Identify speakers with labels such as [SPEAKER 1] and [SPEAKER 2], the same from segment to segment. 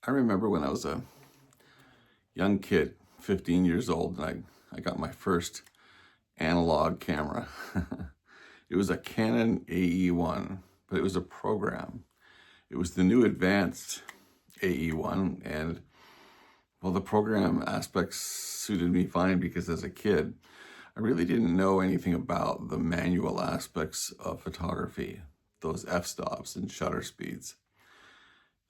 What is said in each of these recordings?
[SPEAKER 1] I remember when I was a young kid, 15 years old, and I got my first analog camera. It was a Canon AE1, but it was a program. It was the new advanced AE1, and well, the program aspects suited me fine because as a kid, I really didn't know anything about the manual aspects of photography, those f-stops and shutter speeds.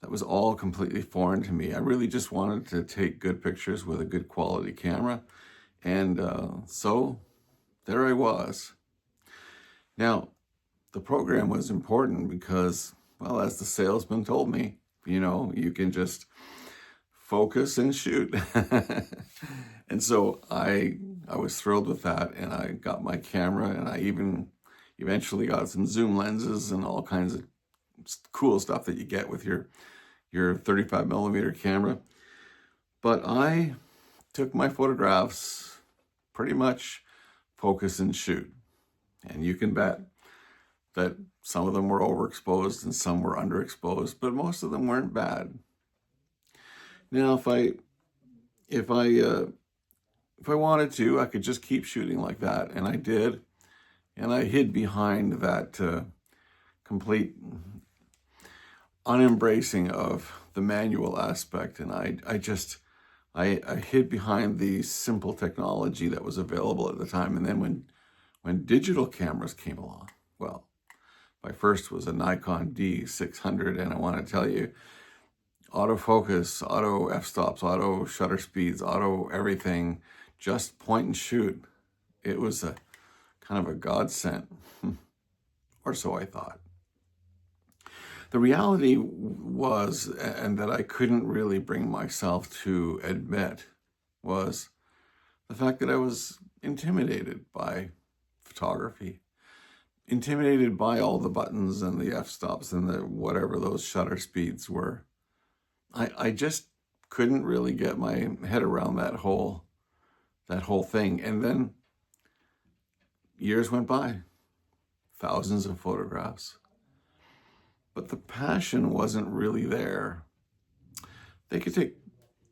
[SPEAKER 1] That was all completely foreign to me. I really just wanted to take good pictures with a good quality camera. And so there I was. Now, the program was important because, well, as the salesman told me, you can just focus and shoot. And so I was thrilled with that, and I got my camera, and I even eventually got some zoom lenses and all kinds of cool stuff that you get with your 35 millimeter camera. But I took my photographs pretty much focus and shoot. And you can bet that some of them were overexposed and some were underexposed, but most of them weren't bad. Now, if I wanted to, I could just keep shooting like that, and I did. And I hid behind that complete unembracing of the manual aspect, and I hid behind the simple technology that was available at the time. And then when digital cameras came along, well, my first was a Nikon D600, and I want to tell you, autofocus, auto f-stops, auto shutter speeds, auto everything, just point and shoot. It was a kind of a godsend, or so I thought. The reality was, and that I couldn't really bring myself to admit, was the fact that I was intimidated by photography, intimidated by all the buttons and the f-stops and the whatever those shutter speeds were. I just couldn't really get my head around that whole thing. And then years went by, thousands of photographs, but the passion wasn't really there. They could take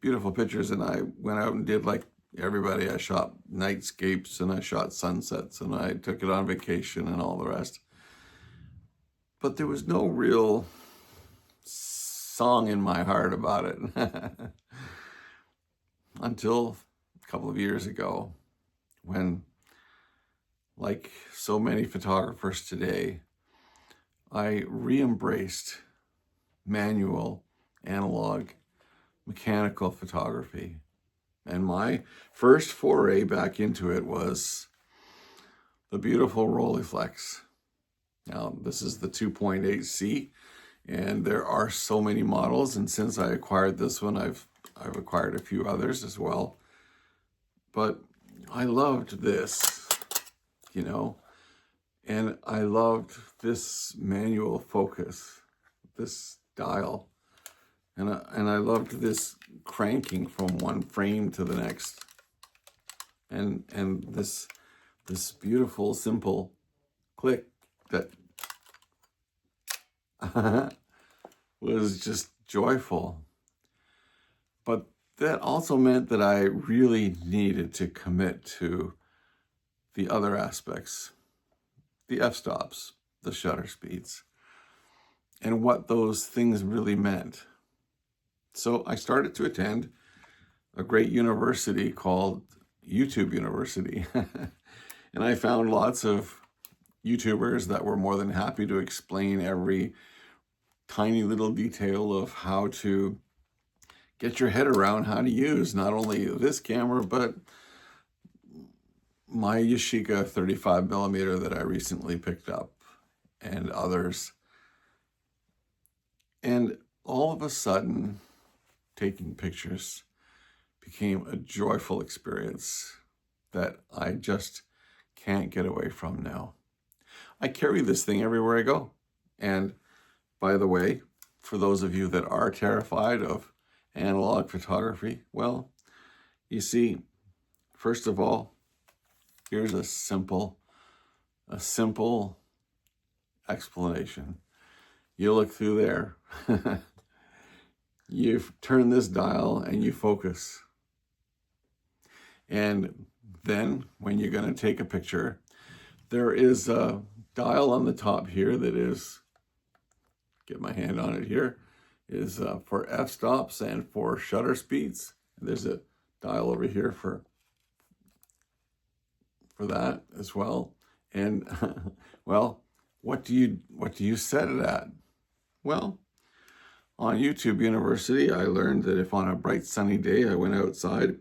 [SPEAKER 1] beautiful pictures, and I went out and did like everybody. I shot nightscapes and I shot sunsets and I took it on vacation and all the rest. But there was no real song in my heart about it until a couple of years ago, when, like so many photographers today, I re-embraced manual, analog, mechanical photography. And my first foray back into it was the beautiful Rolleiflex. Now, this is the 2.8C, and there are so many models. And since I acquired this one, I've acquired a few others as well. But I loved this, and I loved this manual focus, this dial. And I loved this cranking from one frame to the next. And this beautiful, simple click that was just joyful. But that also meant that I really needed to commit to the other aspects, the f-stops, the shutter speeds, and what those things really meant. So I started to attend a great university called YouTube University. And I found lots of YouTubers that were more than happy to explain every tiny little detail of how to get your head around how to use not only this camera, but my Yashica 35 millimeter that I recently picked up, and others. And all of a sudden, taking pictures became a joyful experience that I just can't get away from now. I carry this thing everywhere I go. And by the way, for those of you that are terrified of analog photography, well, you see, first of all, here's a simple explanation. You look through there. you turn this dial and you focus. And then when you're going to take a picture, there is a dial on the top here that is, get my hand on it here, is for f-stops and for shutter speeds. There's a dial over here for that as well. And well, what do you set it at? Well, on YouTube University, I learned that if on a bright sunny day I went outside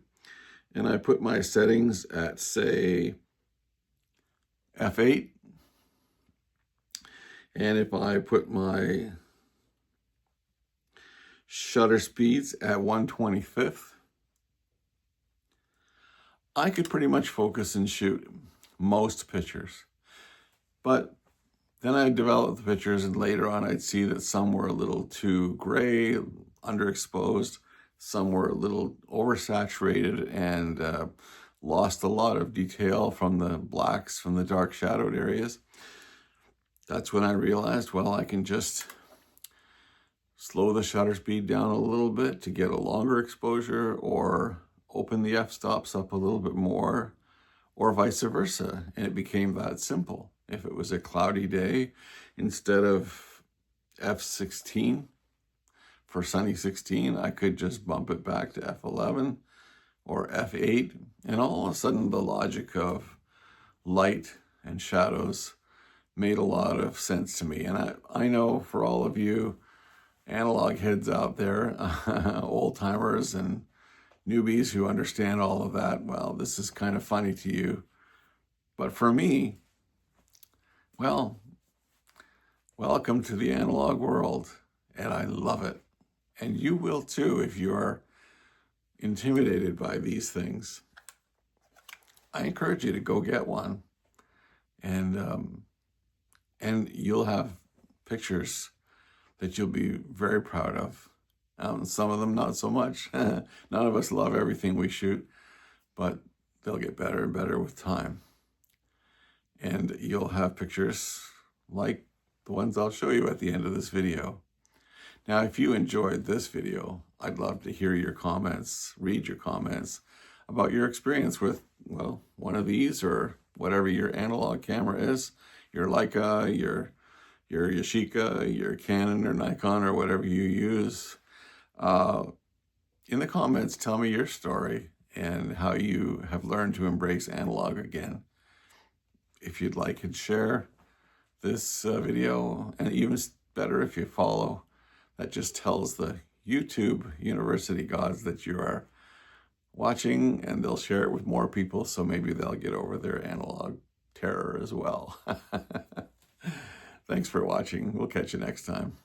[SPEAKER 1] and I put my settings at, say, f8, and if I put my shutter speeds at 1/25th, I could pretty much focus and shoot most pictures. But then I developed the pictures, and later on I'd see that some were a little too gray, underexposed, some were a little oversaturated and lost a lot of detail from the blacks, from the dark shadowed areas. That's when I realized, well, I can just slow the shutter speed down a little bit to get a longer exposure, or open the f-stops up a little bit more, or vice versa. And it became that simple. If it was a cloudy day, instead of f16 for sunny 16, I could just bump it back to f11 or f8. And all of a sudden, the logic of light and shadows made a lot of sense to me. And I know for all of you analog heads out there, old timers and newbies who understand all of that, well, this is kind of funny to you. But for me, well, welcome to the analog world, and I love it. And you will too if you are intimidated by these things. I encourage you to go get one, and you'll have pictures that you'll be very proud of. Some of them not so much. None of us love everything we shoot, but they'll get better and better with time. And you'll have pictures like the ones I'll show you at the end of this video. Now, if you enjoyed this video, I'd love to hear your comments, read your comments about your experience with, well, one of these or whatever your analog camera is, your Leica, your Yashica, your Canon or Nikon or whatever you use. In the comments, tell me your story and how you have learned to embrace analog again. If you'd like, and share this video, and even better if you follow. That just tells the YouTube University gods that you are watching, and they'll share it with more people, so maybe they'll get over their analog terror as well. Thanks for watching. We'll catch you next time.